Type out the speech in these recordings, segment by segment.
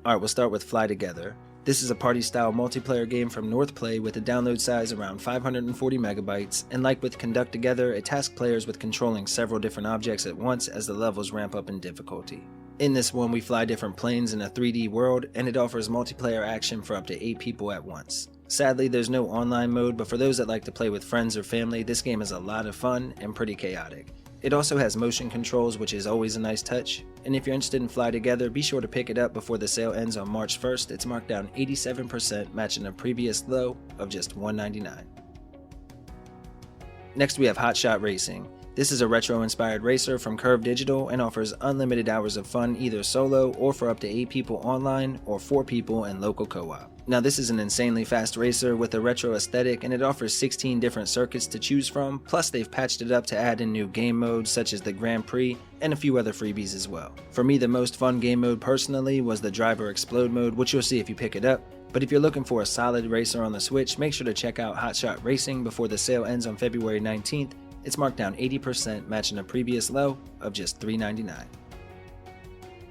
Alright, we'll start with Fly Together. This is a party-style multiplayer game from Northplay with a download size around 540 megabytes, and like with Conduct Together, it tasks players with controlling several different objects at once as the levels ramp up in difficulty. In this one, we fly different planes in a 3D world, and it offers multiplayer action for up to 8 people at once. Sadly, there's no online mode, but for those that like to play with friends or family, this game is a lot of fun and pretty chaotic. It also has motion controls, which is always a nice touch, and if you're interested in Fly Together, be sure to pick it up before the sale ends on March 1st. It's marked down 87%, matching a previous low of just $199. Next we have Hotshot Racing. This is a retro-inspired racer from Curve Digital and offers unlimited hours of fun either solo or for up to 8 people online or 4 people in local co-op. Now this is an insanely fast racer with a retro aesthetic, and it offers 16 different circuits to choose from, plus they've patched it up to add in new game modes such as the Grand Prix and a few other freebies as well. For me, the most fun game mode personally was the Driver Explode mode, which you'll see if you pick it up, but if you're looking for a solid racer on the Switch, make sure to check out Hotshot Racing before the sale ends on February 19th. It's marked down 80%, matching a previous low of just $399.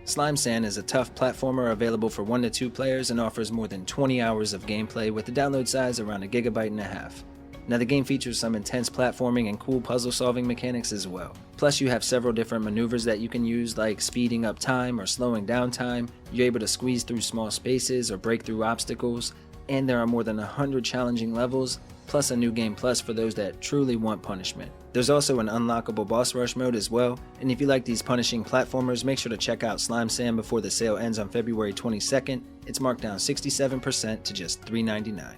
Slime Sand is a tough platformer available for 1 to 2 players and offers more than 20 hours of gameplay with a download size around 1.5 GB. Now the game features some intense platforming and cool puzzle solving mechanics as well. Plus you have several different maneuvers that you can use, like speeding up time or slowing down time. You're able to squeeze through small spaces or break through obstacles, and there are more than 100 challenging levels, plus a new game plus for those that truly want punishment. There's also an unlockable boss rush mode as well, and if you like these punishing platformers, make sure to check out Slime Sand before the sale ends on February 22nd. It's marked down 67% to just $399.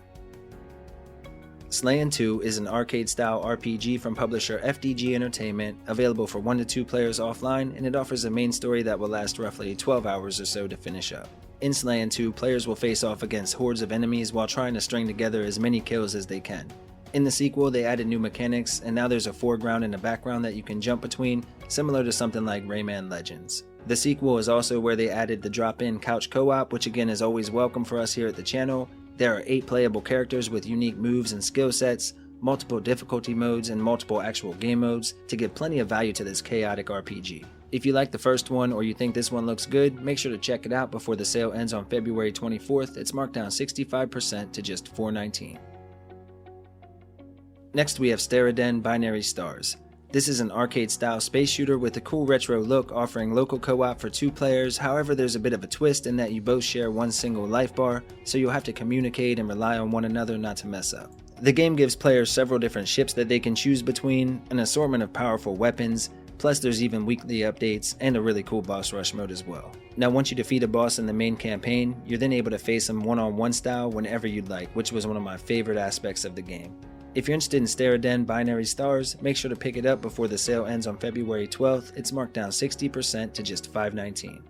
Slayin 2 is an arcade-style RPG from publisher FDG Entertainment, available for 1 to 2 players offline, and it offers a main story that will last roughly 12 hours or so to finish up. In Slayin 2, players will face off against hordes of enemies while trying to string together as many kills as they can. In the sequel, they added new mechanics, and now there's a foreground and a background that you can jump between, similar to something like Rayman Legends. The sequel is also where they added the drop-in couch co-op, which again is always welcome for us here at the channel. There are 8 playable characters with unique moves and skill sets, multiple difficulty modes, and multiple actual game modes to give plenty of value to this chaotic RPG. If you like the first one or you think this one looks good, make sure to check it out before the sale ends on February 24th. It's marked down 65% to just $419. Next we have Steredenn Binary Stars. This is an arcade-style space shooter with a cool retro look, offering local co-op for 2 players. However, there's a bit of a twist in that you both share one single life bar, so you'll have to communicate and rely on one another not to mess up. The game gives players several different ships that they can choose between, an assortment of powerful weapons, plus there's even weekly updates and a really cool boss rush mode as well. Now once you defeat a boss in the main campaign, you're then able to face him one-on-one style whenever you'd like, which was one of my favorite aspects of the game. If you're interested in Steredenn Binary Stars, make sure to pick it up before the sale ends on February 12th. It's marked down 60% to just $519.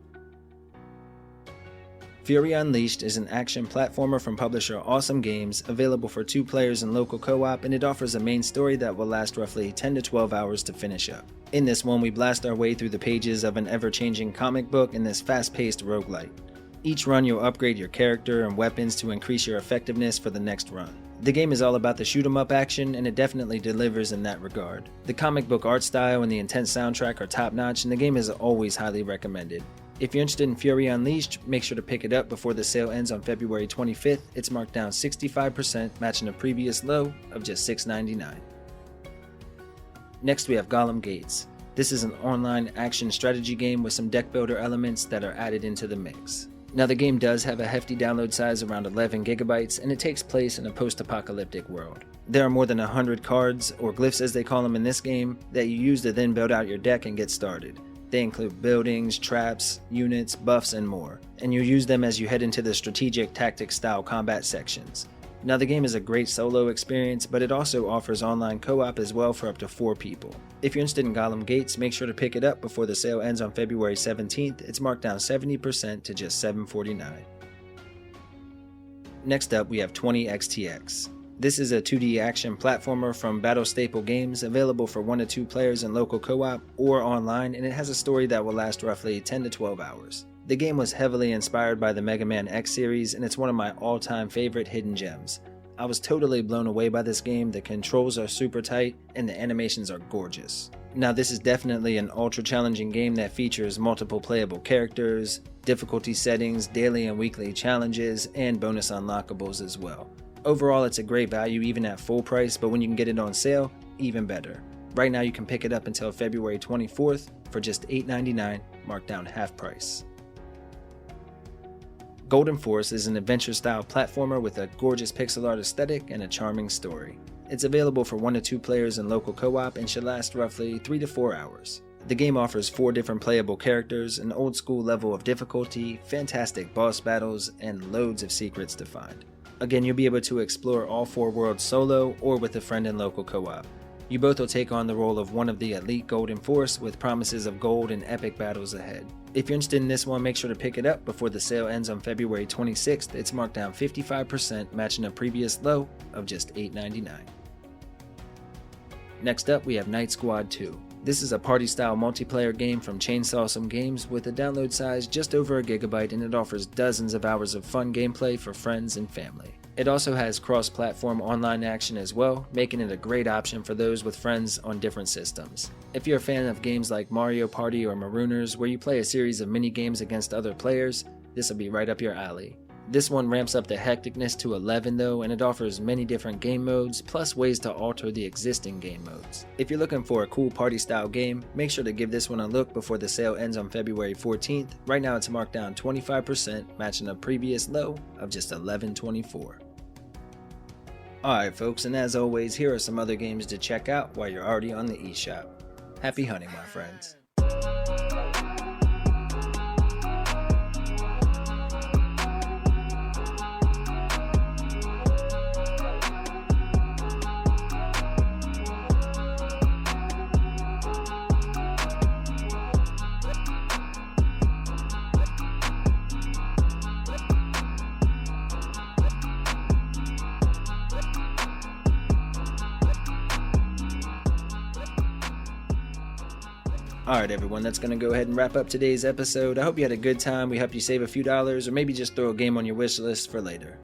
Fury Unleashed is an action platformer from publisher Awesome Games, available for 2 players in local co-op, and it offers a main story that will last roughly 10 to 12 hours to finish up. In this one, we blast our way through the pages of an ever-changing comic book in this fast-paced roguelite. Each run you'll upgrade your character and weapons to increase your effectiveness for the next run. The game is all about the shoot 'em up action, and it definitely delivers in that regard. The comic book art style and the intense soundtrack are top notch, and the game is always highly recommended. If you're interested in Fury Unleashed, make sure to pick it up before the sale ends on February 25th. It's marked down 65%, matching a previous low of just $699. Next we have Golem Gates. This is an online action strategy game with some deck builder elements that are added into the mix. Now the game does have a hefty download size around 11 gigabytes, and it takes place in a post-apocalyptic world. There are more than 100 cards, or glyphs as they call them in this game, that you use to then build out your deck and get started. They include buildings, traps, units, buffs, and more, and you use them as you head into the strategic tactics style combat sections. Now the game is a great solo experience, but it also offers online co-op as well for up to 4 people. If you're interested in Golem Gates, make sure to pick it up before the sale ends on February 17th. It's marked down 70% to just $749. Next up we have 20XTX. This is a 2D action platformer from Battle Staple Games, available for 1 to 2 players in local co-op or online, and it has a story that will last roughly 10 to 12 hours. The game was heavily inspired by the Mega Man X series, and it's one of my all-time favorite hidden gems. I was totally blown away by this game. The controls are super tight, and the animations are gorgeous. Now this is definitely an ultra challenging game that features multiple playable characters, difficulty settings, daily and weekly challenges, and bonus unlockables as well. Overall, it's a great value even at full price, but when you can get it on sale, even better. Right now you can pick it up until February 24th for just $8.99, marked down half price. Golden Force is an adventure-style platformer with a gorgeous pixel art aesthetic and a charming story. It's available for 1 to 2 players in local co-op and should last roughly 3 to 4 hours. The game offers 4 different playable characters, an old school level of difficulty, fantastic boss battles, and loads of secrets to find. Again, you'll be able to explore all 4 worlds solo or with a friend in local co-op. You both will take on the role of one of the elite Golden Force with promises of gold and epic battles ahead. If you're interested in this one, make sure to pick it up before the sale ends on February 26th. It's marked down 55%, matching a previous low of just $8.99. Next up, we have Night Squad 2. This is a party-style multiplayer game from Chainsawsome Games with a download size just over a gigabyte, and it offers dozens of hours of fun gameplay for friends and family. It also has cross-platform online action as well, making it a great option for those with friends on different systems. If you're a fan of games like Mario Party or Marooners, where you play a series of mini-games against other players, this will be right up your alley. This one ramps up the hecticness to 11 though, and it offers many different game modes, plus ways to alter the existing game modes. If you're looking for a cool party style game, make sure to give this one a look before the sale ends on February 14th. Right now it's marked down 25%, matching a previous low of just $11.24. Alright folks, and as always, here are some other games to check out while you're already on the eShop. Happy hunting, my friends. Alright everyone, that's going to go ahead and wrap up today's episode. I hope you had a good time. We hope you save a few dollars or maybe just throw a game on your wish list for later.